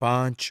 5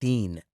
3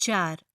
4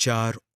4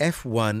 F1